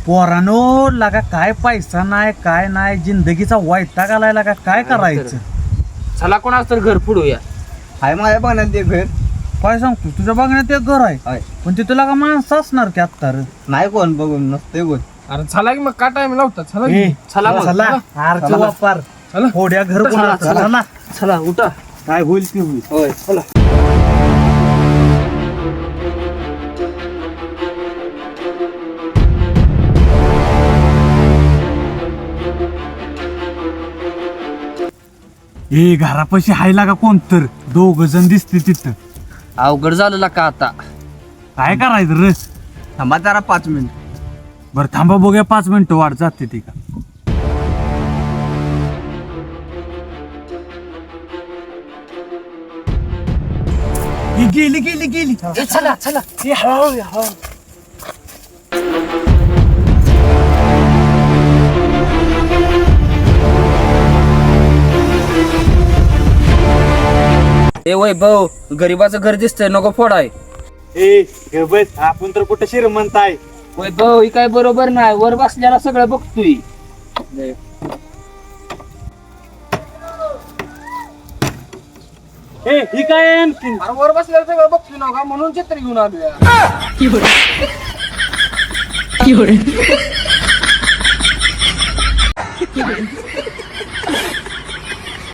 पोरानो लागा काय पैसा नाही काय नाही जिंदगीचा वैताग आलाय लागा काय करायचं. चला कोणाच तर घर फोडूया. हाय माझ्या पाण्यात ते घर काय सांगतो तुझ्या बघण्यात एक घर आहे हाय. पण तिथं लागा माणसं असणार की आत्ता रे. नाही कोण बघून नसते बोल. अरे चला की मग का टाइम लावता. चला ए, की. चला मग. चला आरचं चला. वापर चला. थोड्या घर चला, कोणाचं. चला. चला. चला उठा. काय होईल ते होईल. होय चला. ए घरापाशी हाय लागा कोण तर दोघ जण दिसते तिथं. अवघड झालं का आता. काय करायचं रे. थांबा जरा 5 मिनिट. बरं थांबा बघूया 5 मिनिटं वाट जाते ती का. ही गेली गेली गेली. चला चला. ए, हळू, हळू. ए वैभव गरीबाचं घर दिसतंय नको फोडाय. ए ग बस आपण तर कुठं श्रीमंत आहे. वैभव ही काय बरोबर नाही. वर बसल्याला सगळं बघतोय. ए ही काय आहे आणखीन? अरे वर बसल्याला सगळं बघतोय ना का म्हणून चित्र घेऊन आलोय.